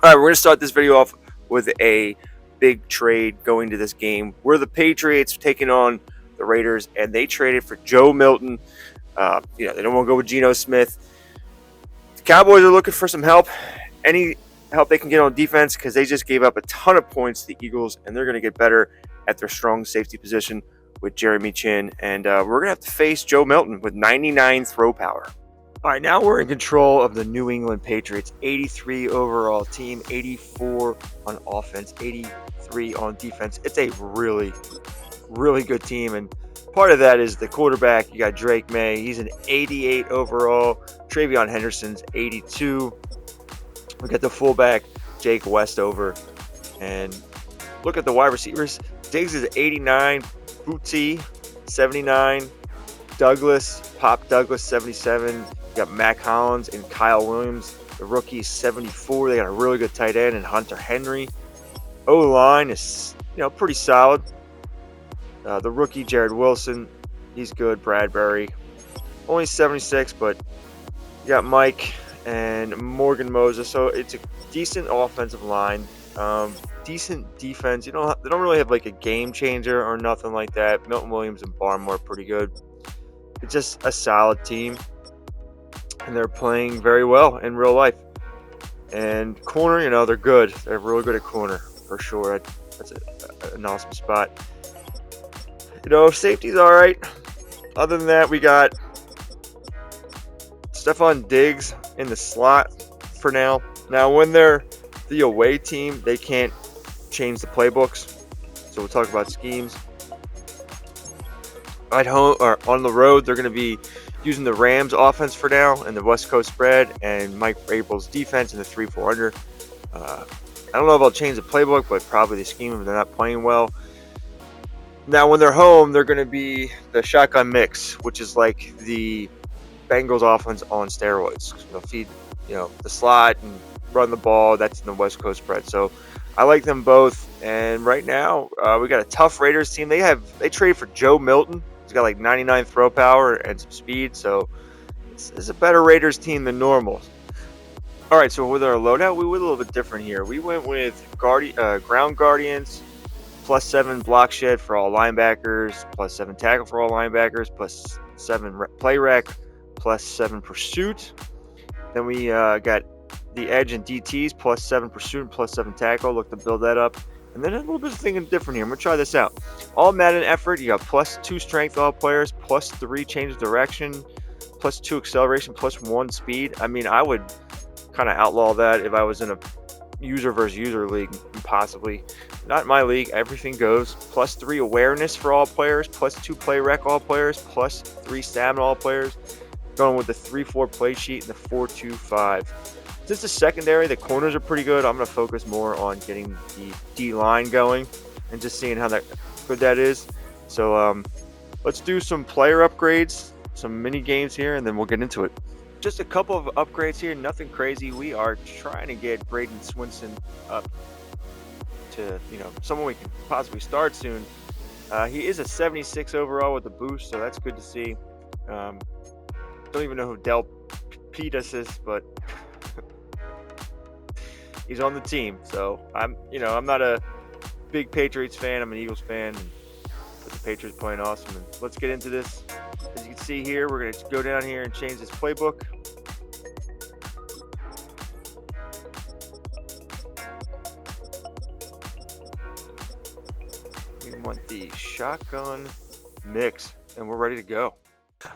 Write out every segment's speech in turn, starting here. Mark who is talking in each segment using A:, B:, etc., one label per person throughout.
A: All right, we're going to start this video off with a big trade going to this game. We're the Patriots taking on the Raiders, and they traded for Joe Milton. They don't want to go with Geno Smith. The Cowboys are looking for some help. Any help they can get on defense, because they just gave up a ton of points to the Eagles, and they're going to get better at their strong safety position with Jeremy Chin. And we're going to have to face Joe Milton with 99 throw power. All right, now we're in control of the New England Patriots. 83 overall team, 84 on offense, 83 on defense. It's a really, really good team, and part of that is the quarterback. You got Drake May. He's an 88 overall. Travion Henderson's 82. We got the fullback, Jake Westover. And look at the wide receivers. Diggs is 89. Bootsy, 79. Pop Douglas, 77. You got Mac Hollins and Kyle Williams. The rookie, 74. They got a really good tight end and Hunter Henry. O-line is, pretty solid. The rookie, Jared Wilson, he's good. Bradbury, only 76, but you got Mike and Morgan Moses. So it's a decent offensive line. Decent defense. They don't really have like a game changer or nothing like that. Milton Williams and Barmore are pretty good. It's just a solid team, and they're playing very well in real life. And corner, they're good. They're really good at corner for sure. That's an awesome spot. Safety's all right. Other than that, we got Stephon Diggs in the slot for now. Now, when they're the away team, they can't change the playbooks. So we'll talk about schemes. At home or on the road, they're going to be using the Rams offense for now and the West Coast spread and Mike Vrabel's defense in the 3-4 under. I don't know if I'll change the playbook, but probably the scheme if they're not playing well. Now, when they're home, they're going to be the shotgun mix, which is like the Bengals offense on steroids. They'll feed, the slot and run the ball. That's in the West Coast spread. So I like them both. And right now, we got a tough Raiders team. They traded for Joe Milton. He's got like 99 throw power and some speed. So it's a better Raiders team than normal. All right, so with our loadout, we went a little bit different here. We went with Ground Guardians, +7 block shed for all linebackers, +7 tackle for all linebackers, +7 play rec, +7 pursuit. Then we got the edge and DTs, +7 pursuit and +7 tackle. Look to build that up. And then a little bit of thinking different here. I'm going to try this out. All Madden effort, you got +2 strength all players, +3 change of direction, +2 acceleration, +1 speed. I mean, I would kind of outlaw that if I was in a user versus user league, possibly. Not in my league. Everything goes. +3 awareness for all players, +2 play rec all players, +3 stamina all players. Going with the 3-4 play sheet and the 4-2-5. Since the secondary, the corners are pretty good. I'm going to focus more on getting the D-line going and just seeing how good that is. So let's do some player upgrades, some mini games here, and then we'll get into it. Just a couple of upgrades here, nothing crazy. We are trying to get Braden Swinson up to, someone we can possibly start soon. He is a 76 overall with the boost, so that's good to see. Don't even know who Del Pitas is, but he's on the team. So I'm not a big Patriots fan. I'm an Eagles fan. But the Patriots playing awesome. And let's get into this. As you can see here, we're going to go down here and change this playbook. We want the shotgun mix, and we're ready to go.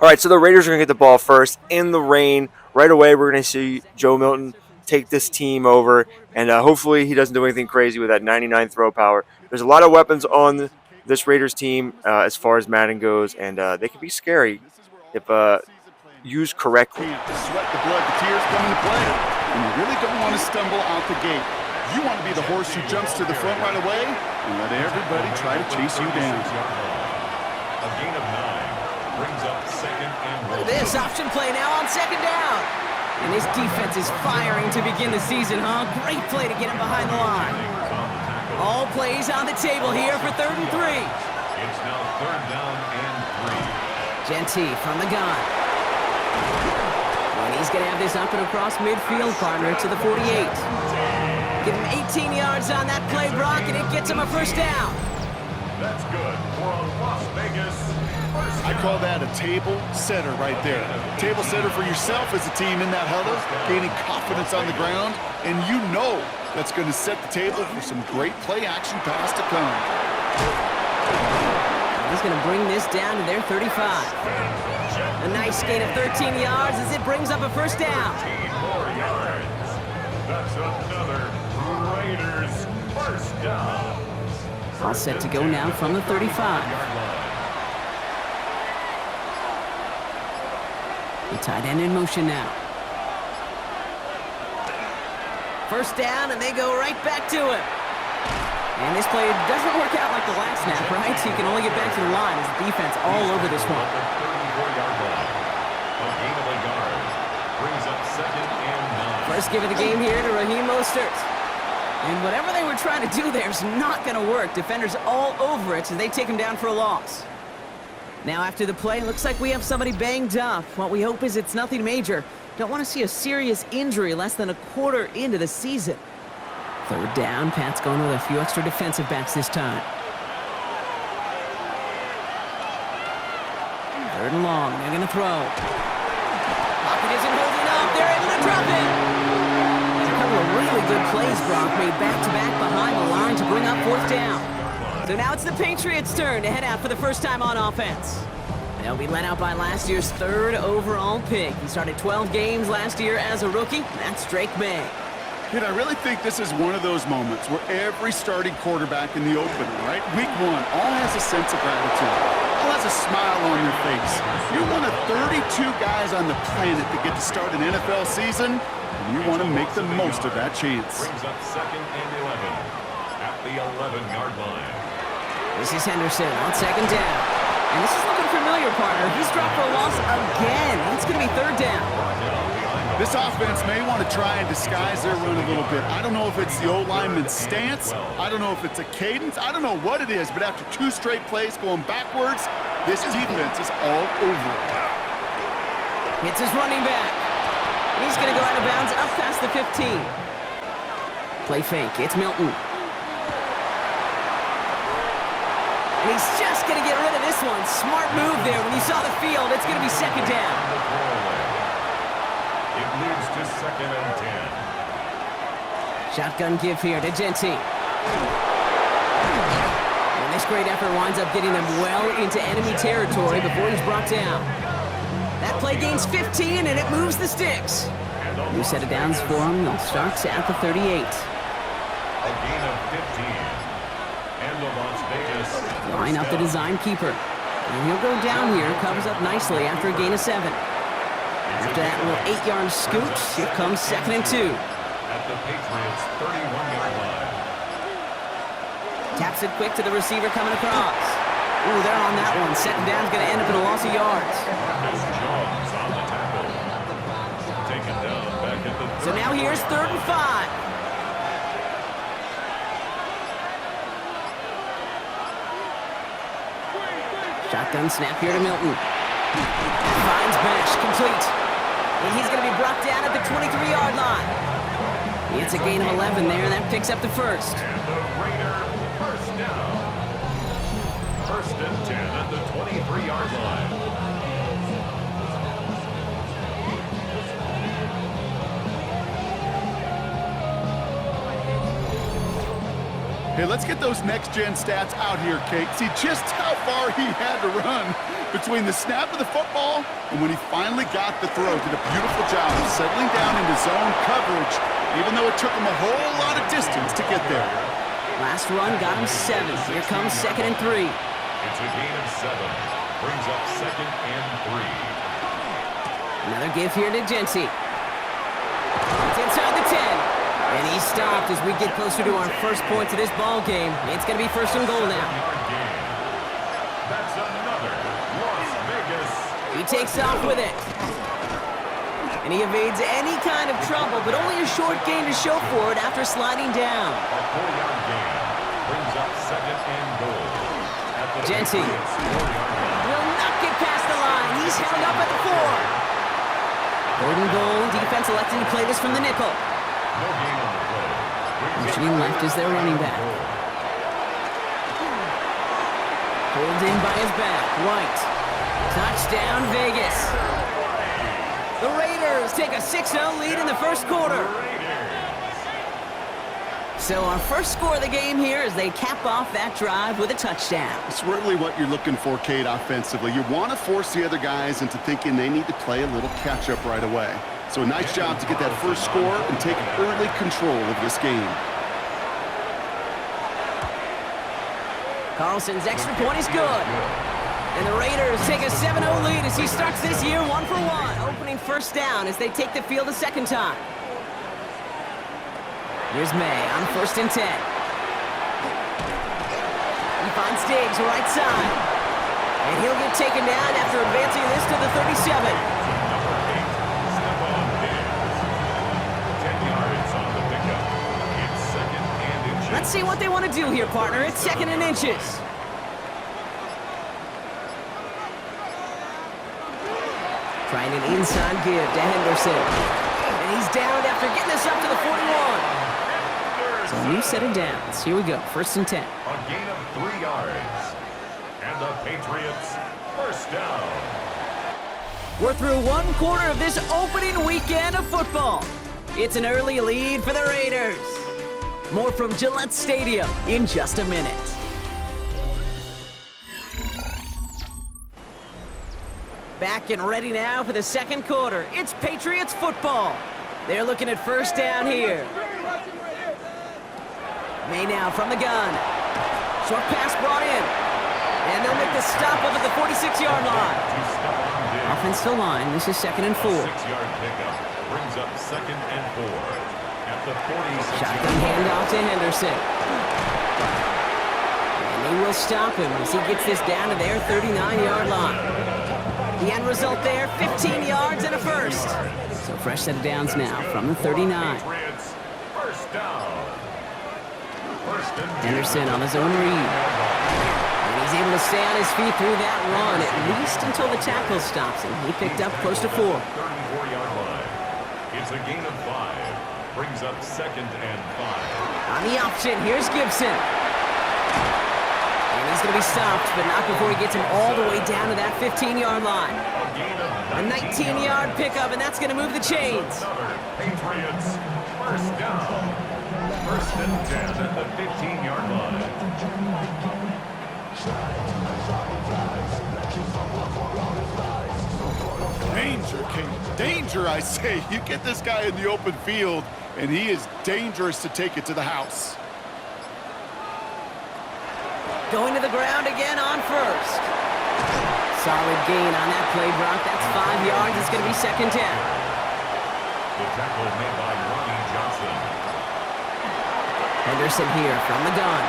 A: All right, so the Raiders are going to get the ball first in the rain. Right away, we're going to see Joe Milton take this team over, and hopefully he doesn't do anything crazy with that 99 throw power. There's a lot of weapons on this Raiders team as far as Madden goes, and they can be scary if used correctly.
B: Sweat the blood, the tears come into play, and you really don't want to stumble out the gate. You want to be the horse who jumps to the front right away and let everybody try to chase you down.
C: A gain of 9 brings up 2nd and 1.
D: Look at this option play now on 2nd down. And this defense is firing to begin the season, huh? Great play to get him behind the line. All plays on the table here for 3rd and 3.
C: It's now 3rd down and 3.
D: Genty from the gun. And he's going to have this up and across midfield, partner, to the 48. Give him 18 yards on that play, Brock, and it gets him a first down.
C: That's good for a Las Vegas first
B: I
C: down.
B: call that a table setter right there. Table setter for yourself as a team in that huddle, gaining confidence on the ground, and you know that's going to set the table for some great play action pass to come.
D: He's going to bring this down to their 35. A nice gain of 13 yards as it brings up a first down.
C: 13 more yards. That's another Raiders first down.
D: All set to go now from the 35. The tight end in motion now. First down, and they go right back to him. And this play doesn't work out like the last snap, right? So you can only get back to the line as the defense all over this one.
C: 34-yard line. A gain of a yard. Brings up second and 9.
D: First give of the game here to Raheem Mostert. And whatever they were trying to do there is not going to work. Defenders all over it, so they take him down for a loss. Now after the play, looks like we have somebody banged up. What we hope is it's nothing major. Don't want to see a serious injury less than a quarter into the season. Third down, Pat's going with a few extra defensive backs this time. Third and long, they're going to throw. Pocket isn't holding up, they're able to drop it. There's a couple of really good plays, Brock, made back-to-back behind the line to bring up fourth down. So now it's the Patriots' turn to head out for the first time on offense. They'll be led out by last year's third overall pick. He started 12 games last year as a rookie. That's Drake May.
B: And I really think this is one of those moments where every starting quarterback in the opener, right? Week one, all has a sense of gratitude. All has a smile on their face. You're one of 32 guys on the planet that get to start an NFL season, and you want to make the most of that chance.
C: Brings up second and 11 at the 11-yard line.
D: This is Henderson on second down. And this is looking familiar, partner. He's dropped for a loss again. It's going to be third down.
B: This offense may want to try and disguise their run a little bit. I don't know if it's the O-lineman's stance. I don't know if it's a cadence. I don't know what it is, but after 2 straight plays going backwards, this defense is all over it.
D: It's his running back. He's going to go out of bounds up past the 15. Play fake. It's Milton. And he's just going to get rid of this one. Smart move there. When you saw the field, it's going to be second down.
C: It leads to second and 10.
D: Shotgun give here to Genty. And this great effort winds up getting them well into enemy territory before he's brought down. That play gains 15, and it moves the sticks. New set of downs for him. They'll start at the 38.
C: A gain of 15. And the Las Vegas
D: Line up the design keeper. And he'll go down here, covers up nicely after a gain of 7. After that little 8-yard scoot, here comes second and 2.
C: at the Patriots' 31-yard line.
D: Taps it quick to the receiver coming across. Ooh, they're on that one. Second down's going to end up in a loss of yards.
C: Marcus Jones on the tackle. Taken down back at the 30.
D: So now here's third and 5. Shotgun snap here to Milton. Finds Bash, complete. And he's going to be brought down at the 23-yard line. It's a gain of 11 there, and that picks up the first.
C: And the Raider first down. First and 10 at the 23-yard line.
B: Hey, let's get those next-gen stats out here, Kate. See just how far he had to run between the snap of the football and when he finally got the throw. Did a beautiful job of settling down into zone coverage, even though it took him a whole lot of distance to get there.
D: Last run got him 7. Here comes second and 3.
C: It's a gain of 7. Brings up second and 3.
D: Another give here to Genty. It's inside the 10. And he's stopped as we get closer to our first point to this ball game. It's going to be first and goal now.
C: Yard gain. That's another Las Vegas.
D: He takes off with it. And he evades any kind of trouble, but only a short gain to show for it after sliding down.
C: A 4-yard gain. Brings up second and goal. At the
D: Genty
C: Patriots' 4-yard line.
D: will not get past the line. He's held up at the 4. Third and goal. Defense electing to play this from the nickel.
C: No gain on the play.
D: Motioning left is their running back. Pulled in by his back. White. Touchdown, Vegas. The Raiders take a 6-0 lead in the first quarter. So our first score of the game here as they cap off that drive with a touchdown.
B: It's really what you're looking for, Kate, offensively. You want to force the other guys into thinking they need to play a little catch-up right away. So a nice job to get that first score and take early control of this game.
D: Carlson's extra point is good. And the Raiders take a 7-0 lead as he starts this year 1-for-1. Opening first down as they take the field a second time. Here's May on 1st and 10. He finds Diggs right side. And he'll get taken down after advancing this to the 37. Let's see what they want to do here, partner. It's 2nd and inches. Trying an inside give to Henderson. And he's downed after getting this up to the 41. So a new set of downs. Here we go. 1st and 10.
C: A gain of 3 yards. And the Patriots first down.
D: We're through one quarter of this opening weekend of football. It's an early lead for the Raiders. More from Gillette Stadium in just a minute. Back and ready now for the second quarter. It's Patriots football. They're looking at first down here. May now from the gun. Short pass brought in. And they'll make the stop up at the 46-yard line. Offensive line, this is 2nd and 4.
C: 6-yard pickup brings up 2nd and 4. At the 46.
D: Shotgun handoff to Henderson. And they will stop him as he gets this down to their 39-yard line. The end result there, 15 yards and a first. So fresh set of downs now from the 39.
C: First down.
D: Henderson on his own read. And he's able to stay on his feet through that run, at least until the tackle stops him. He picked up close to 4.
C: 34-yard line. It's a gain of 5. Brings up 2nd and 5.
D: On the option, here's Gibson. And he's going to be stopped, but not before he gets him all the way down to that 15-yard line. A 19-yard pickup, and that's going to move the chains.
C: Patriots first down. 1st and 10 at the 15-yard line.
B: Danger, King. Danger, I say. You get this guy in the open field, and he is dangerous to take it to the house.
D: Going to the ground again on first. Solid gain on that play, Brock. That's 5 yards. It's going to be 2nd down.
C: The tackle made by Ronnie Johnson.
D: Henderson here from the gun.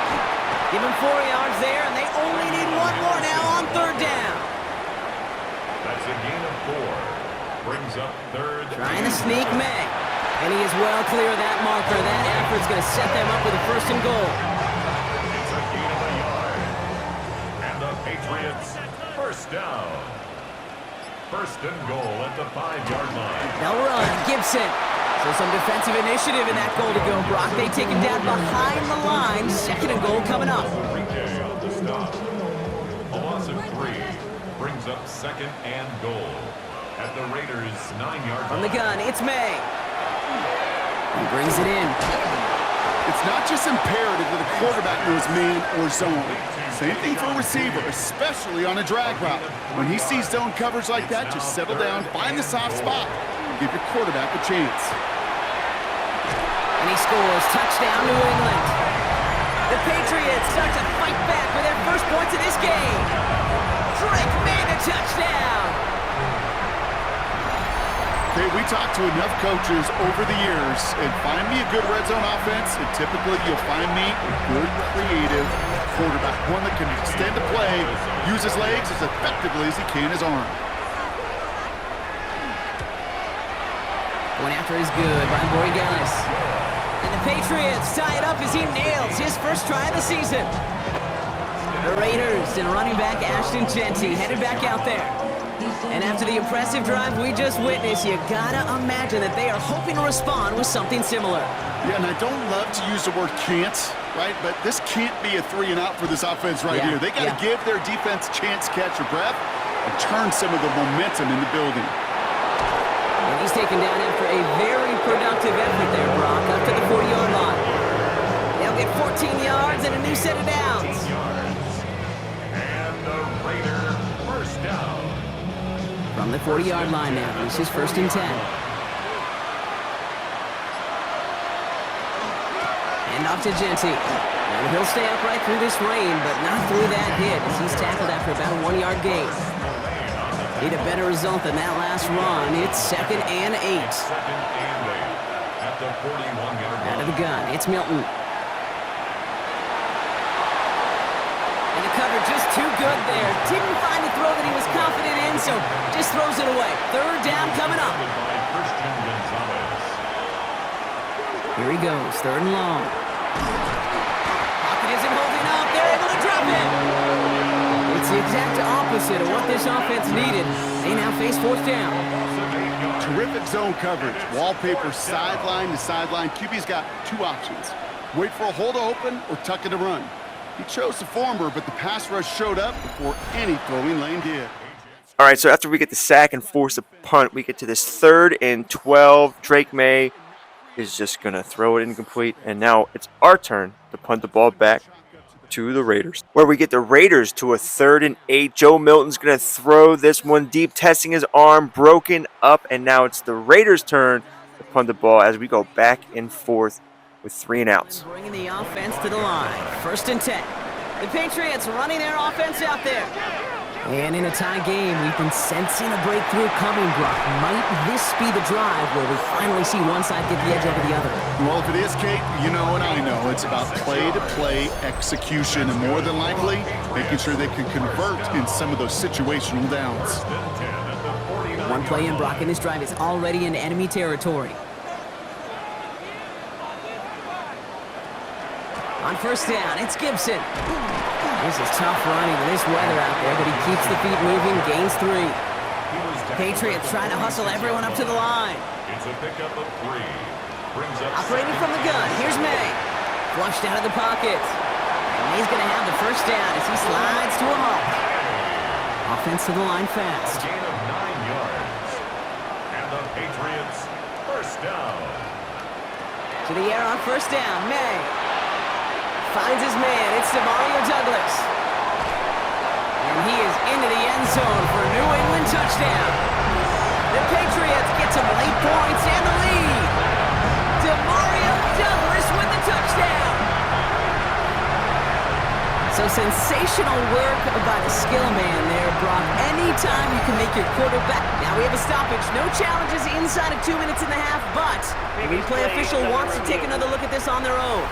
D: Give him 4 yards there, and they only need 1 more now on 3rd down.
C: That's a gain of 4. Brings up 3rd.
D: Trying to sneak May. And he is well clear of that marker. That effort's going to set them up with a 1st and goal.
C: It's a gain of a yard. And the Patriots first down. 1st and goal at the 5-yard line.
D: They'll run. Gibson. So some defensive initiative in that goal to go, Brock. They take him down behind the line. 2nd and goal coming up.
C: Enrique on the stop. A loss of 3 brings up 2nd and goal at the Raiders' 9-yard line.
D: From the gun, it's May. He brings it in.
B: It's not just imperative that the quarterback knows man or zone. Same thing for a receiver, especially on a drag route. When he sees zone coverage like that, just settle down, find the soft spot, and give your quarterback a chance.
D: And he scores. Touchdown, New England. The Patriots start to fight back with their first points of this game. Drake made a touchdown.
B: Okay, we talked to enough coaches over the years, and find me a good red zone offense, and typically you'll find me a good, creative quarterback, one that can extend the play, use his legs as effectively as he can his arm.
D: Going after is good by Borregalis. And the Patriots tie it up as he nails his first try of the season. The Raiders and running back Ashton Jeanty headed back out there. And after the impressive drive we just witnessed, you gotta imagine that they are hoping to respond with something similar.
B: Yeah, and I don't love to use the word can't, right? But this can't be a 3-and-out for this offense right here. They got to give their defense a chance to catch their breath and turn some of the momentum in the building.
D: And he's taken down after a very productive effort there, Brock, up to the 40-yard line. They'll get 14 yards and a new set of downs.
C: And the Raider first down.
D: From the 40-yard line now, this is 1st and 10. And off to Genty. And he'll stay upright through this rain, but not through that hit as he's tackled after about a 1-yard gain. Need a better result than that last run. It's 2nd and 8.
C: Second and 8 at the 41-yard line.
D: Out of the gun, it's Milton. And the cover just too good there. Didn't find the throw that he was confident in, so just throws it away. 3rd down coming up. Here he goes, 3rd and long. Pocket isn't holding up. They're able to drop it. It's the exact opposite of what this offense needed. They now face 4th down.
B: Terrific zone coverage. Wallpaper sideline to sideline. QB's got 2 options. Wait for a hole to open or tuck it to run. He chose the former, but the pass rush showed up before any throwing lane did.
A: All right, so after we get the sack and force a punt, we get to this 3rd and 12. Drake May is just going to throw it incomplete, and now it's our turn to punt the ball back to the Raiders, where we get the Raiders to a 3rd and 8. Joe Milton's going to throw this one deep, testing his arm, broken up, and now it's the Raiders' turn to punt the ball as we go back and forth with 3-and-outs.
D: Bringing the offense to the line. 1st and 10. The Patriots running their offense out there. And in a tie game, we've been sensing a breakthrough coming, Brock. Might this be the drive where we finally see one side get the edge over the other?
B: Well, if it is, Kate, you know and I know it's about play-to-play execution, and more than likely, making sure they can convert in some of those situational downs.
D: One play in, Brock, and this drive is already in enemy territory. On 1st down, it's Gibson. This is tough running with this weather out there, but he keeps the feet moving, gains 3. Patriots trying to hustle everyone up to the line.
C: It's a pickup of 3. Brings up
D: Operating from the gun, here's May. Flushed out of the pocket. And May's going to have the 1st down as he slides to a halt. Offense to the line fast.
C: gain of 9 yards. And the Patriots first down.
D: To the air on 1st down, May. Finds his man, it's Demario Douglas. And he is into the end zone for a New England touchdown. The Patriots get some late points and the lead. Demario Douglas with the touchdown. So sensational work by the skill man there, Brock. Anytime you can make your quarterback. Now we have a stoppage. No challenges inside of 2 minutes and a half, but the replay official wants to take another look at this on their own.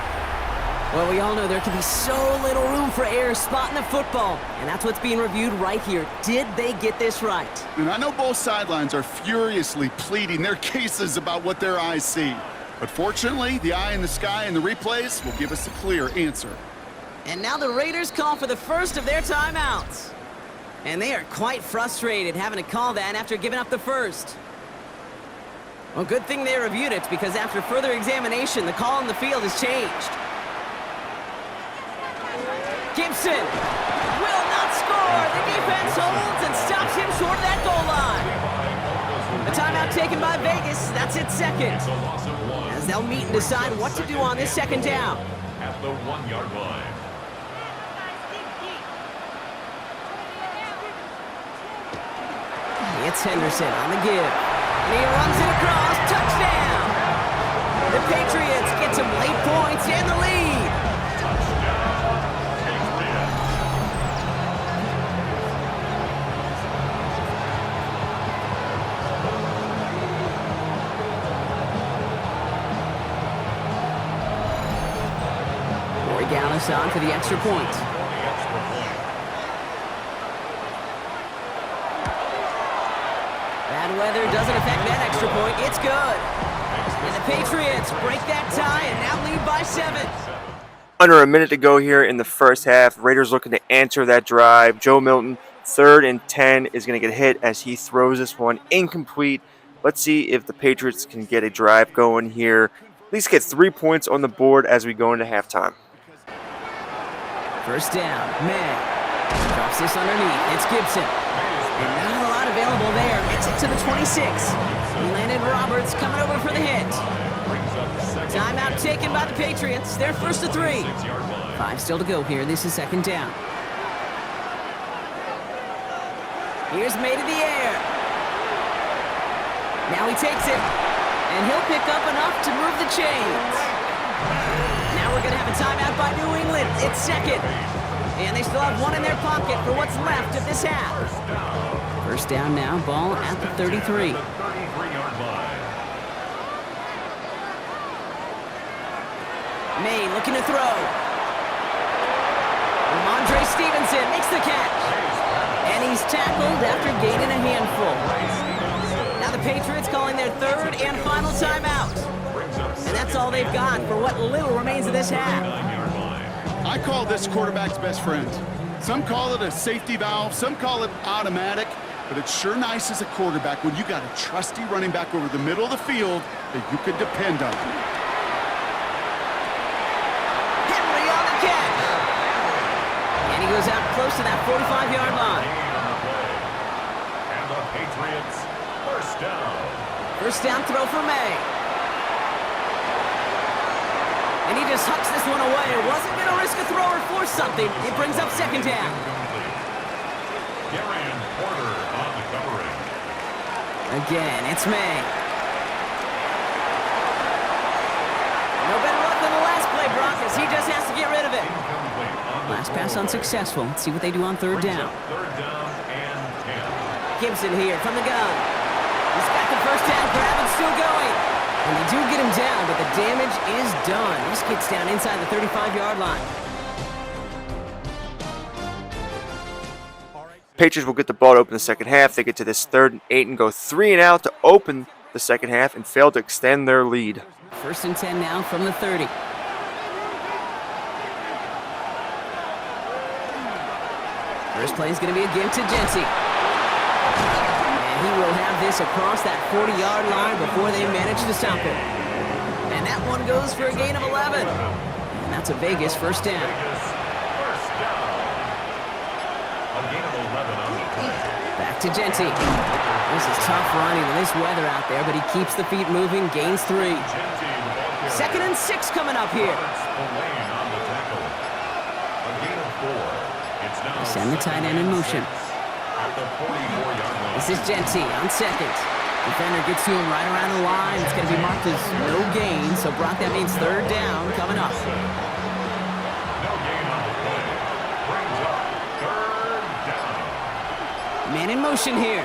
D: Well, we all know there can be so little room for error spotting the football, and that's what's being reviewed right here. Did they get this right?
B: And I know both sidelines are furiously pleading their cases about what their eyes see. But fortunately, the eye in the sky and the replays will give us a clear answer.
D: And now the Raiders call for the first of their timeouts. And they are quite frustrated having to call that after giving up the first. Well, good thing they reviewed it, because after further examination, the call on the field has changed. Gibson will not score. The defense holds and stops him short of that goal line. A timeout taken by Vegas. That's its 2nd. As they'll meet and decide what to do on this 2nd down.
C: At the 1-yard line.
D: It's Henderson on the give. And he runs it across. Touchdown! The Patriots get some late points and the lead. Gallus on for the extra point. Bad weather doesn't affect that extra point. It's good. And the Patriots break that tie and now lead by 7.
A: Under a minute to go here in the first half. Raiders looking to answer that drive. Joe Milton, 3rd and 10, is going to get hit as he throws this one incomplete. Let's see if the Patriots can get a drive going here. least get 3 points on the board as we go into halftime.
D: First down, May. Drops this underneath. It's Gibson. And not a lot available there. Makes it to the 26. Landon Roberts coming over for the hit. Timeout taken by the Patriots. They're first to 3. 5 still to go here. This is second down. Here's May to the air. Now he takes it. And he'll pick up enough to move the chains. Now we're going to have a timeout by New England. It's second. And they still have 1 in their pocket for what's left of this half. First down now, ball at the 33. May looking to throw. Ramondre Stevenson makes the catch. And he's tackled after gaining a handful. Now the Patriots calling their third and final timeout. And that's all they've got for what little remains of this half.
B: I call this quarterback's best friend. Some call it a safety valve, some call it automatic, but it's sure nice as a quarterback when you got a trusty running back over the middle of the field that you could depend on.
D: Henry on the catch. And he goes out close to that 45-yard line.
C: And the Patriots, first down.
D: First down throw for May. And he just hucks this one away. Wasn't going to risk a throw or force something. It brings up second down.
C: Darian Porter on the covering.
D: Again, it's May. No better luck than the last play, Brock, as he just has to get rid of it. Last pass unsuccessful. Let's see what they do on third down.
C: Third down and 10.
D: Gibson here from the gun. He's got the first down grab and still going. And they do get him down, but the damage is done. This gets down inside the 35-yard line.
A: Patriots will get the ball to open the second half. They get to this 3rd and 8 and go 3 and out to open the second half and fail to extend their lead.
D: First and 10 now from the 30. First play is going to be a give to Jency. And he will have this across that 40-yard line before they manage to stop him. And that one goes for a gain of 11. And that's a Vegas first down. Back to Jency. This is tough running in this weather out there, but he keeps the feet moving, gains 3. Second and 6 coming up here. They send the tight end in motion. This is Jency on second. Defender gets to him right around the line. It's going to be marked as no gain, so Brock, that means third down coming up. Man in motion here.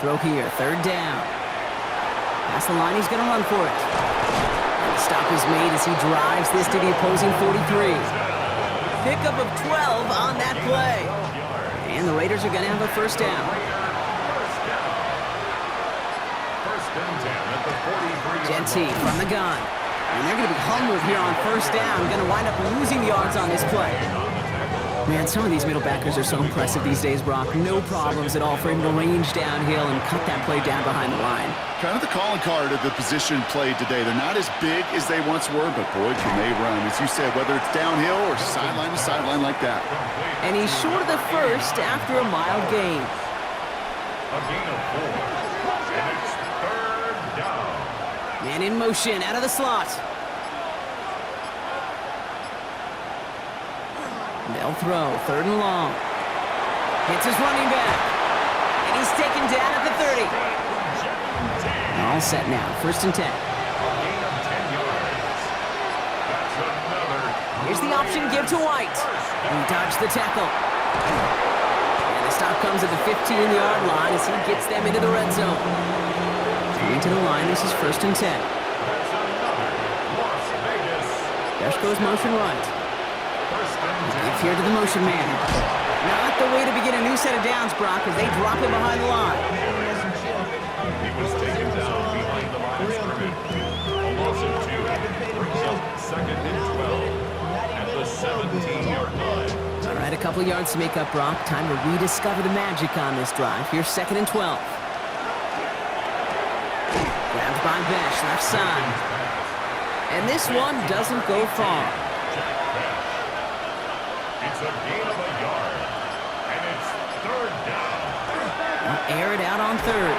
D: Throw here, third down. Past the line, he's going to run for it. And the stop is made as he drives this to the opposing 43. Pickup of 12 on that play. And the Raiders are going to have a first down. Jency from the gun. And they're going to be humbled here on first down. Going to wind up losing yards on this play. Man, some of these middle backers are so impressive these days, Brock. No problems at all for him to range downhill and cut that play down behind the line.
B: Kind of the calling card of the position played today. They're not as big as they once were, but boy, can they run. As you said, whether it's downhill or sideline to sideline like that.
D: And he's short of the first after a mild gain.
C: A gain of 4. And it's third down.
D: Man in motion out of the slot. They'll throw, third and long. Hits his running back. And he's taken down at the 30. All set now, first and 10. Here's the option, give to White. He dodged the tackle. And the stop comes at the 15-yard line as he gets them into the red zone. Coming to the line, this is first and 10. There goes motion right. Give here to the motion man. Not the way to begin a new set of downs, Brock, as they drop him behind the line.
C: He was taken down behind the line of scrimmage. A loss of 2 brings up second and 12 at the 17-yard line.
D: All right, a couple yards to make up, Brock. Time to rediscover the magic on this drive. Here's second and 12. Grabbed by John Besh, left side. And this one doesn't go far.
C: It's a gain of a yard, and it's third down.
D: He'll air it out on third.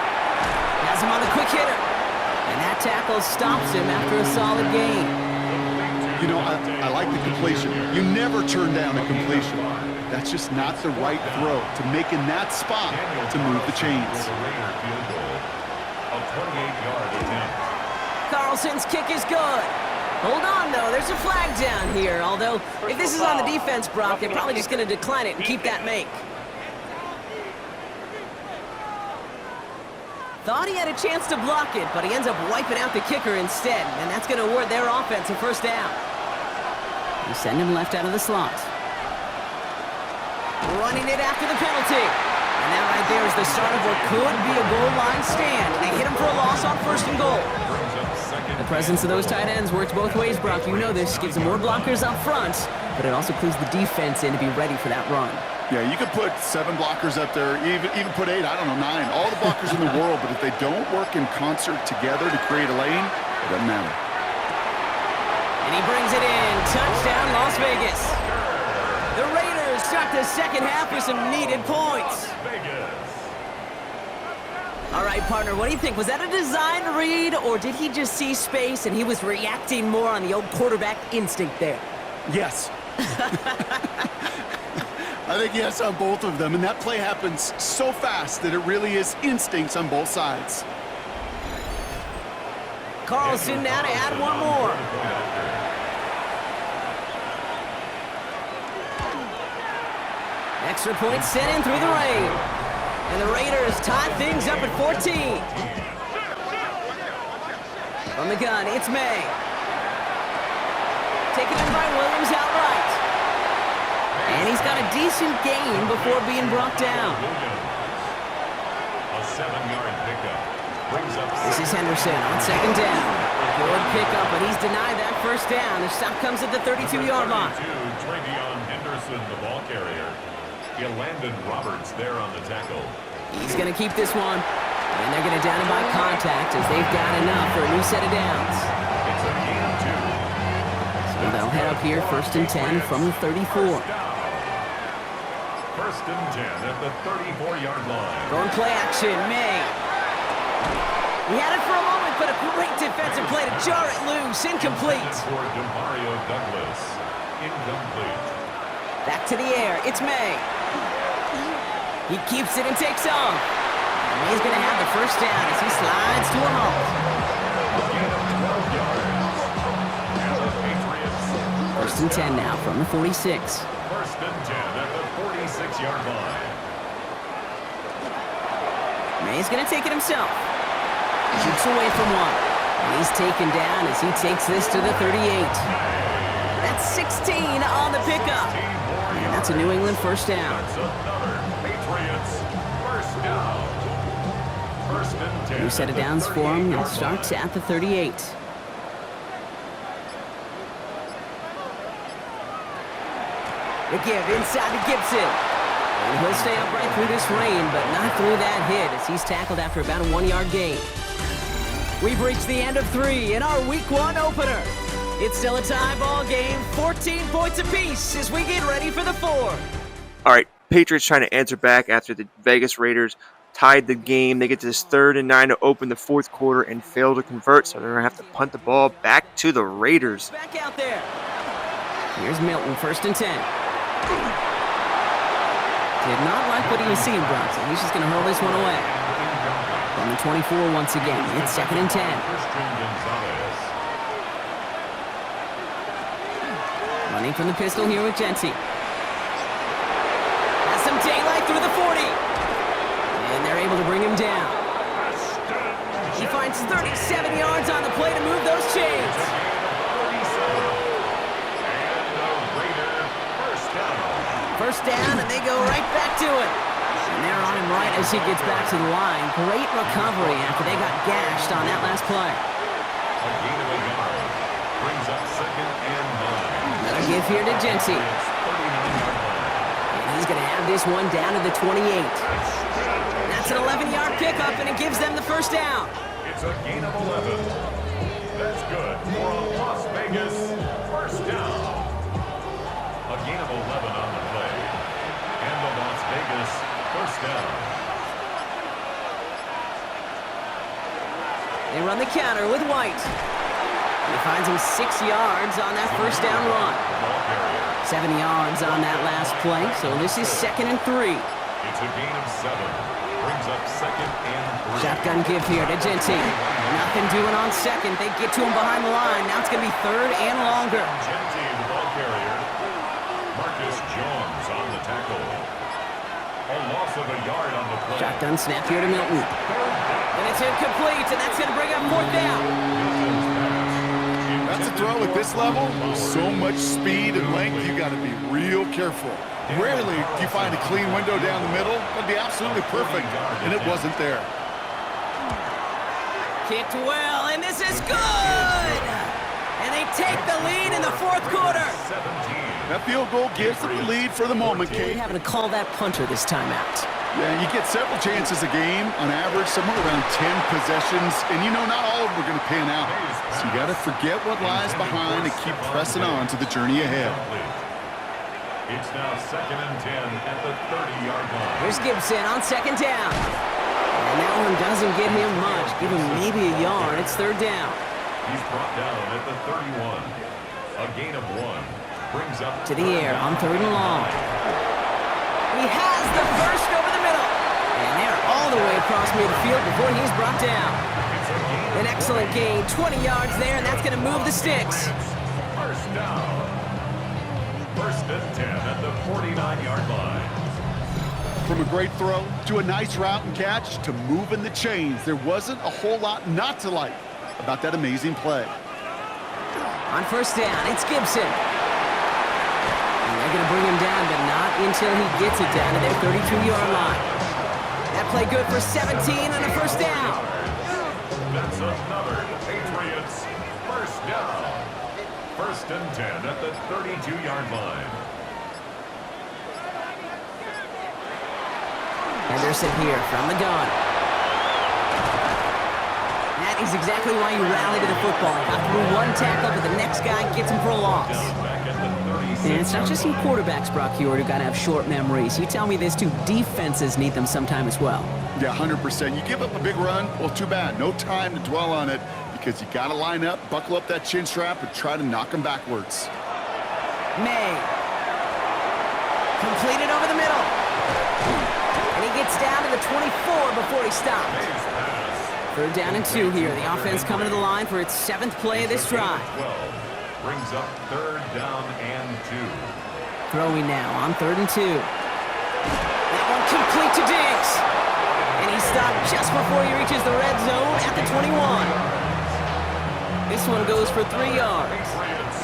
D: Has him on the quick hitter. And that tackle stops him after a solid gain.
B: You know, I like the completion. You never turn down a completion. That's just not the right throw to make in that spot to move the chains.
C: Raider field goal, a 28-yard attempt.
D: Carlson's kick is good. Hold on, though. There's a flag down here. Although, if this is on the defense, Brock, they're probably just going to decline it and keep that make. Thought he had a chance to block it, but he ends up wiping out the kicker instead, and that's going to award their offense a first down. You send him left out of the slot. Running it after the penalty. And that right there is the start of what could be a goal line stand. They hit him for a loss on first and goal. The presence of those tight ends works both ways, Brock. You know this. Gives them more blockers up front, but it also clues the defense in to be ready for that run.
B: Yeah, you could put 7 blockers up there, even put 8, I don't know, 9. All the blockers in the world, but if they don't work in concert together to create a lane, it doesn't matter.
D: And he brings it in. Touchdown, Las Vegas. The Raiders start the second half with some needed points. All right, partner, what do you think? Was that a design read, or did he just see space and he was reacting more on the old quarterback instinct there?
B: Yes. I think yes on both of them, and that play happens so fast that it really is instincts on both sides.
D: Carlson now to add one more. Extra point sent in through the rain. And the Raiders tie things up at 14. From the gun, it's May. Taken in by Williams outright. And he's got a decent gain before being brought down.
C: A 7-yard pickup brings up.
D: This is Henderson on second down. Good pickup, but he's denied that first down. The stop comes at the 32-yard line.
C: Travion Henderson, the ball carrier. Landon Roberts there on the tackle.
D: He's going to keep this one. And they're going to down him by contact as they've got enough for a new set of downs.
C: It's a gain of 2.
D: So they'll head up here first and 10 from the 34.
C: First and 10 at the 34-yard line.
D: Going play action, May. He had it for a moment, but a great defensive play to jar it loose. Incomplete.
C: For Demario Douglas. Incomplete.
D: Back to the air. It's May. He keeps it and takes off. And May's going to have the first down as he slides to a halt.
C: Gain of 12 yards. And the Patriots.
D: First and 10 now from the 46.
C: First and 10 at the 46-yard line.
D: May's going to take it himself. Shoots away from one. And he's taken down as he takes this to the 38. That's 16 on the pickup. And that's a New England first down.
C: That's another Patriots first down. First and 10.
D: New set of downs for him and starts at the 38. The give inside to Gibson. And he'll stay upright through this rain, but not through that hit as he's tackled after about a 1-yard gain. We've reached the end of 3 in our Week 1 opener. It's still a tie ball game, 14 points apiece as we get ready for the 4.
A: All right, Patriots trying to answer back after the Vegas Raiders tied the game. They get to this 3rd and 9 to open the 4th quarter and fail to convert, so they're going to have to punt the ball back to the Raiders.
D: Back out there. Here's Milton, first and 10. Did not like what he was seeing, Bronson. He's just going to hurl this one away. From the 24 once again, it's 2nd and 10. Running from the pistol here with Genty. Has some daylight through the 40. And they're able to bring him down. He finds 37 yards on the play to move those chains. First down, and they go right back to it. And they're on him right as he gets back to the line. Great recovery after they got gashed on that last play.
C: A gain of a yard brings up 2nd and 9.
D: Another give here to Genty. And he's going to have this one down to the 28. That's an 11-yard pickup, and it gives them the first down.
C: It's a gain of 11. That's good for a Las Vegas first down. A gain of 11 on the play. And the Las Vegas first down.
D: They run the counter with White. He finds him 6 yards on that first down run. 7 yards on that last play, so this is 2nd and 3.
C: It's a gain of 7. Brings up 2nd and 3.
D: Shotgun give here to Genty. Nothing doing on 2nd. They get to him behind the line. Now it's going to be 3rd and longer.
C: Genty, the ball carrier. Marcus Jones on the tackle. A loss of a yard on the play.
D: Shotgun snap here to Milton. And it's incomplete, and that's going to bring up 4th down.
B: That's a throw at this level. So much speed and length, you got to be real careful. Rarely do you find a clean window down the middle. That'd be absolutely perfect, and it wasn't there.
D: Kicked well, and this is good! And they take the lead in the 4th quarter.
B: That field goal gives them the lead for the moment,
D: They're
B: Kate.
D: having to call that punter this time out.
B: Yeah, you get several chances a game, on average, somewhere around 10 possessions, and you know not all of them are going to pan out. So you got to forget what lies behind and keep pressing on to the journey ahead.
C: It's now 2nd and 10 at the 30-yard line.
D: Here's Gibson on 2nd down. And that one doesn't get him much. Give him maybe a yard. It's 3rd down.
C: He's brought down at the 31. A gain of 1. Brings up
D: To the air on 3rd and long. He has the first over the middle. And they're all the way across midfield before he's brought down. An excellent gain. 20 yards there, and that's going to move the sticks.
C: First down. 1st and 10 at the 49-yard line.
B: From a great throw to a nice route and catch to moving the chains, there wasn't a whole lot not to like about that amazing play.
D: On 1st down, it's Gibson. And they're going to bring him down, but not until he gets it down to their 32-yard line. That play good for 17 and a 1st down.
C: That's another Patriots first down. 1st and 10 at the 32-yard line.
D: Henderson here from the gun. That is exactly why you rally to the football. Got through one tackle, but the next guy gets him for a loss.
C: Back at the 36.
D: And it's not just some quarterbacks, Brock Huard, who got to have short memories. You tell me this too, defenses need them sometime as well.
B: Yeah, 100%. You give up a big run, well, too bad. No time to dwell on it because you got to line up, buckle up that chin strap, and try to knock them backwards.
D: May. Completed over the middle. And he gets down to the 24 before he stops. 3rd down and 2 here. The offense coming to the line for its 7th play of this drive.
C: 12 brings up 3rd down and 2.
D: Throwing now on 3rd and 2. That one complete to Diggs. And he stopped just before he reaches the red zone at the 21. This one goes for 3 yards.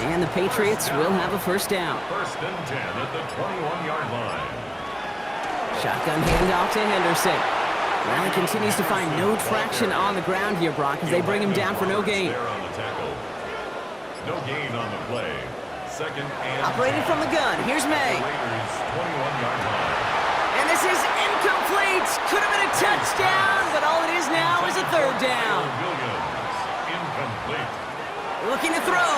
D: And the Patriots will have a 1st down.
C: 1st and 10 at the 21-yard line.
D: Shotgun handoff to Henderson. Well, he continues to find no traction on the ground here, Brock, as they bring him down for no gain.
C: There on the tackle. No gain on the play. 2nd and
D: Operating from the gun, here's May.
C: Raiders 21-yard line.
D: And this is incomplete. Could have been a touchdown, but all it is now is a 3rd down.
C: Williams incomplete.
D: Looking to throw.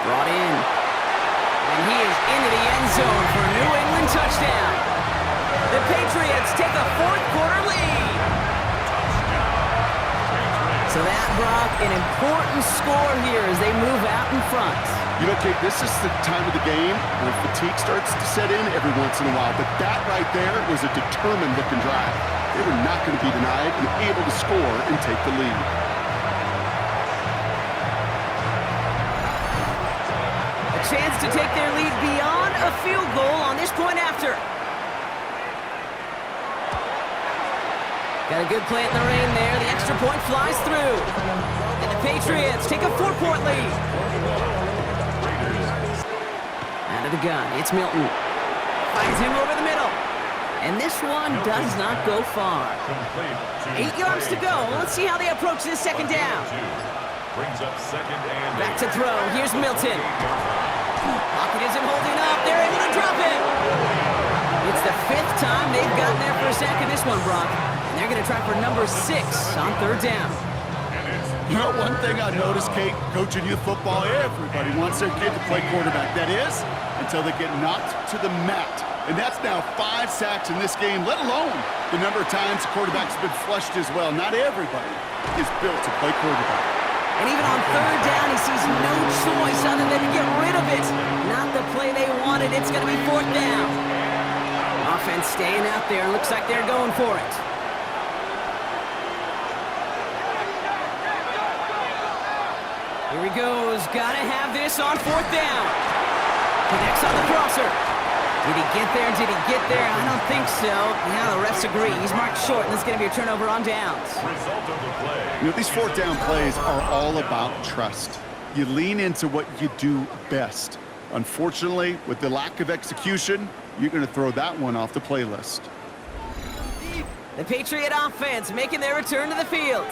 D: Brought in. And he is into the end zone for a New England touchdown. The Patriots take a 4th quarter lead. So that, Brock, an important score here as they move out in front.
B: You know, Kate, this is the time of the game where fatigue starts to set in every once in a while. But that right there was a determined-looking drive. They were not going to be denied and able to score and take the lead.
D: A chance to take their lead beyond a field goal on this point after. Got a good plant in the rain there. The extra point flies through. And the Patriots take a 4-point lead. Out of the gun, it's Milton. Finds him over the middle. And this one does not go far. 8 yards to go. Let's see how they approach this 2nd down.
C: Brings up 2nd and
D: Back to throw. Here's Milton. Pocket isn't holding up. They're able to drop it. It's the 5th time they've gotten there for a sack in this one, Brock. And they're going to try for number 6 on 3rd down.
B: You know, one thing I noticed, Kate, coaching youth football, everybody wants their kid to play quarterback. That is, until they get knocked to the mat. And that's now 5 sacks in this game, let alone the number of times the quarterback's been flushed as well. Not everybody is built to play quarterback.
D: And even on 3rd down, he sees no choice other than to get rid of it. Not the play they wanted. It's going to be 4th down. Offense staying out there. Looks like they're going for it. Here he goes. Got to have this on 4th down. Connects on the crosser. Did he get there? Did he get there? I don't think so. Yeah, the refs agree. He's marked short, and it's going to be a turnover on downs.
C: Result of the play.
B: You know, these 4th down plays are all about trust. You lean into what you do best. Unfortunately, with the lack of execution, you're going to throw that one off the playlist.
D: The Patriot offense making their return to the field.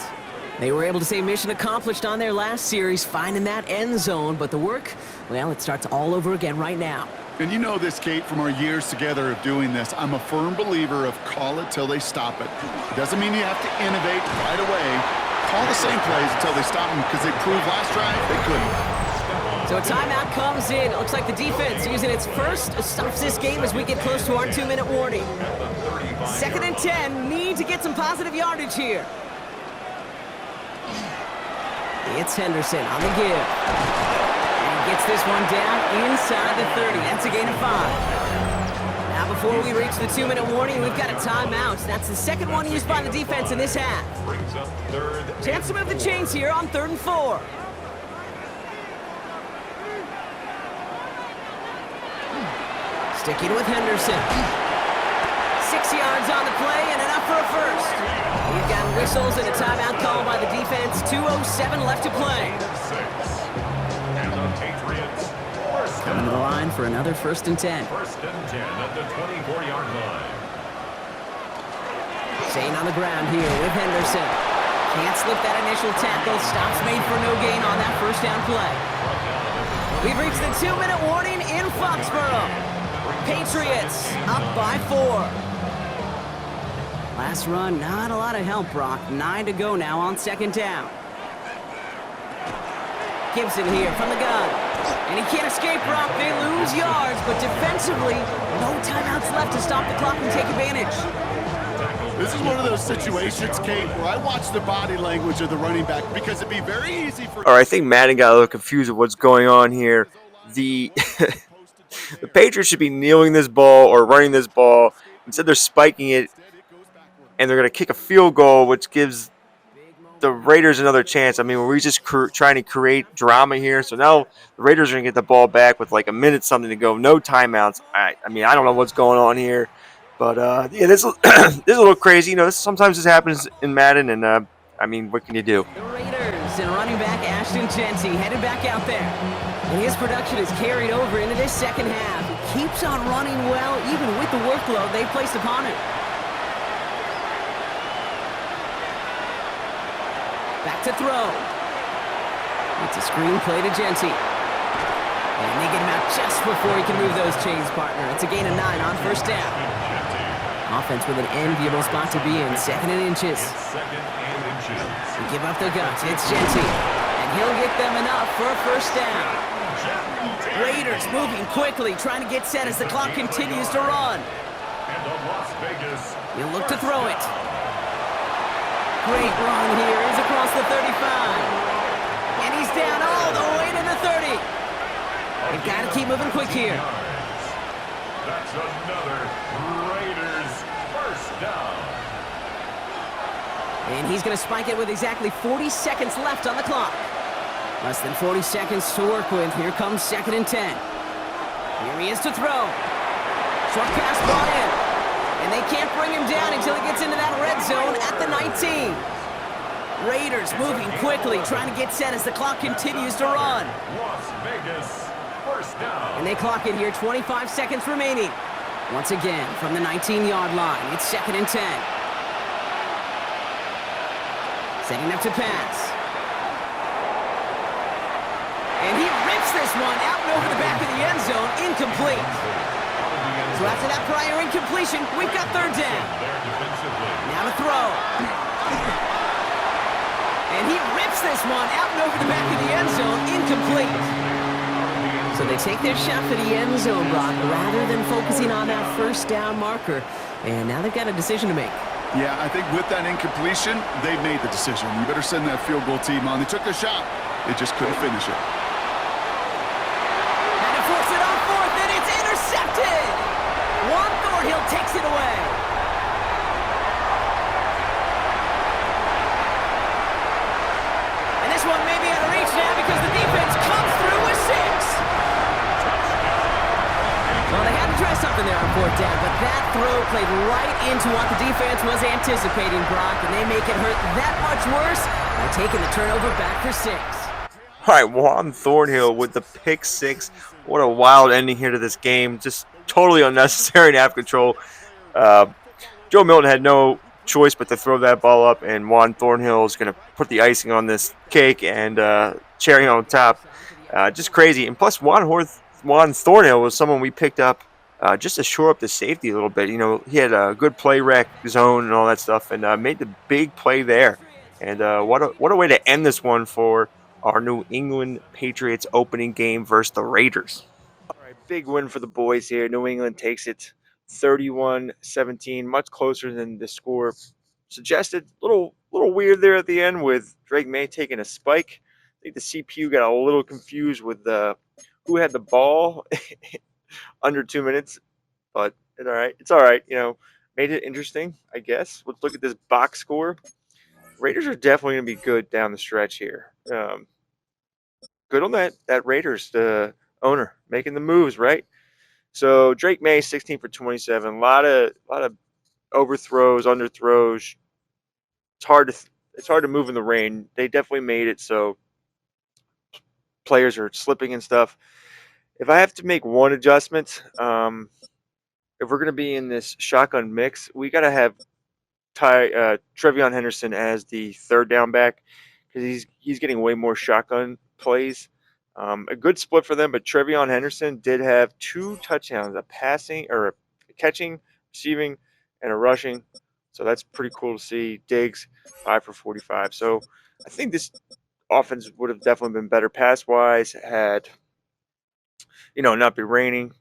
D: They were able to say mission accomplished on their last series, finding that end zone, but the work, well, it starts all over again right now.
B: And you know this, Kate, from our years together of doing this. I'm a firm believer of call it till they stop it. It doesn't mean you have to innovate right away. Call the same plays until they stop them, because they proved last drive they couldn't.
D: So a timeout comes in. It looks like the defense using its first stops this game as we get close to our 2-minute warning. 2nd and 10, need to get some positive yardage here. It's Henderson on the give. And gets this one down inside the 30. That's a gain of 5. Now before we reach the 2-minute warning, we've got a timeout. That's the 2nd one used by the defense in this half.
C: Brings up 3rd.
D: Chance to move the chains here on 3rd and 4. Sticking with Henderson. 6 yards on the play and enough for a first. We've got whistles and a timeout call by the defense. 2:07 left to play.
C: And the Patriots.
D: Coming to the line for another 1st and 10.
C: 1st and 10 at the 24-yard line.
D: Staying on the ground here with Henderson. Can't slip that initial tackle. Stops made for no gain on that 1st down play. We've reached the 2-minute warning in Foxborough. Patriots up by 4. Last run, not a lot of help, Brock. 9 to go now on 2nd down. Gibson here from the gun. And he can't escape, Brock. They lose yards, but defensively, no timeouts left to stop the clock and take advantage.
B: This is one of those situations, Kate, where I watch the body language of the running back, because it'd be very easy for...
A: All right, I think Madden got a little confused with what's going on here. The the Patriots should be kneeling this ball or running this ball. Instead, they're spiking it, and they're going to kick a field goal, which gives the Raiders another chance. I mean, we're just trying to create drama here. So now the Raiders are going to get the ball back with like a minute something to go. No timeouts. I mean, I don't know what's going on here. But, yeah, this is a little crazy. You know, sometimes this happens in Madden, and, I mean, what can you do?
D: The Raiders and running back Ashton Genty headed back out there. And his production is carried over into this 2nd half. He keeps on running well, even with the workload they've placed upon him. Back to throw. It's a screen play to Genty. And they get him out just before he can move those chains, partner. It's a gain of 9 on 1st down. Offense with an enviable spot to be in. 2nd and inches.
C: 2nd and inches.
D: They give up the guts. It's Genty. And he'll get them enough for a 1st down. Raiders moving quickly, trying to get set as the clock continues to run.
C: And the Las Vegas.
D: He'll look to throw it. Great run here. He's across the 35. And he's down all the way to the 30. They've got to keep moving quick here.
C: That's another Raiders 1st down.
D: And he's going to spike it with exactly 40 seconds left on the clock. Less than 40 seconds to work with. Here comes 2nd and 10. Here he is to throw. Short pass brought in. And they can't bring him down until he gets into that red zone at the 19. Raiders moving quickly, trying to get set as the clock continues to run.
C: Las Vegas 1st down.
D: And they clock it here, 25 seconds remaining. Once again, from the 19-yard line, it's 2nd and 10. Setting up to pass. And he rips this one out and over the back of the end zone, incomplete. So after that prior incompletion, we've got third down. Now to throw. And he rips this one out and over the back of the end zone, incomplete. So they take their shot for the end zone block rather than focusing on that first down marker. And now they've got a decision to make.
B: Yeah, I think with that incompletion, they've made the decision. You better send that field goal team on. They took the shot. They just couldn't finish it.
D: And to force it on fourth, and it's intercepted! Juan Thornhill takes it away. And this one may be out of reach now because the defense comes through with 6. Well, they had to try something there on fourth down, but that throw played right into what the defense was anticipating, Brock, and they make it hurt that much worse by taking the turnover back for 6.
A: All right, Juan Thornhill with the pick 6. What a wild ending here to this game. Just totally unnecessary and out of control. Joe Milton had no choice but to throw that ball up, and Juan Thornhill is going to put the icing on this cake and cherry on top. Just crazy. And plus, Juan Thornhill was someone we picked up just to shore up the safety a little bit. You know, he had a good play rec zone and all that stuff, and made the big play there. And what a way to end this one for our New England Patriots opening game versus the Raiders. All right, big win for the boys here. New England takes it 31-17, much closer than the score suggested. Little weird there at the end with Drake May taking a spike. I think the CPU got a little confused with who had the ball under 2 minutes, but it's all right. It's all right. You know, made it interesting, I guess. Let's look at this box score. Raiders are definitely going to be good down the stretch here. Good on that Raiders, the owner, making the moves, right? So Drake May, 16 for 27. A lot of overthrows, underthrows. It's hard to move in the rain. They definitely made it so players are slipping and stuff. If I have to make one adjustment, if we're going to be in this shotgun mix, we got to have Trevion Henderson as the third down back because he's getting way more shotgun plays. A good split for them, but Trevion Henderson did have 2 touchdowns, a passing or a catching, receiving, and a rushing. So that's pretty cool to see. Diggs, 5 for 45. So I think this offense would have definitely been better pass-wise had, not be raining.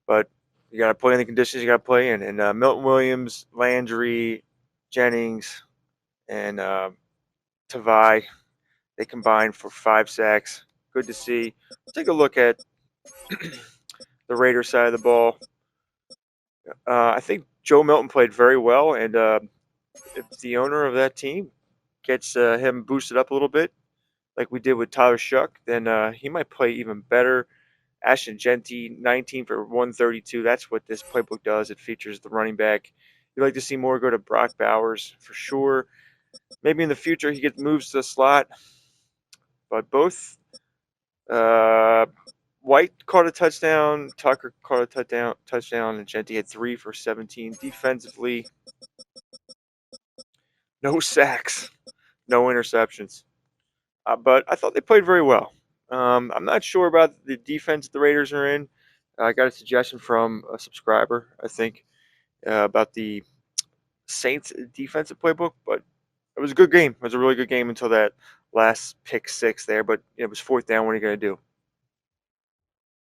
A: But you got to play in the conditions you got to play in. And Milton Williams, Landry, Jennings, and Tavai, they combined for 5 sacks. Good to see. Take a look at the Raiders side of the ball. I think Joe Milton played very well, and if the owner of that team gets him boosted up a little bit, like we did with Tyler Shuck, then he might play even better. Ashton Genty, 19 for 132. That's what this playbook does. It features the running back. You'd like to see more go to Brock Bowers for sure. Maybe in the future he gets moves to the slot. But both White caught a touchdown, Tucker caught a touchdown, and Genty had 3 for 17. Defensively, no sacks, no interceptions. But I thought they played very well. I'm not sure about the defense the Raiders are in. I got a suggestion from a subscriber, I think, about the Saints defensive playbook, but it was a good game. It was a really good game until that last pick 6 there, but it was fourth down. What are you going to do?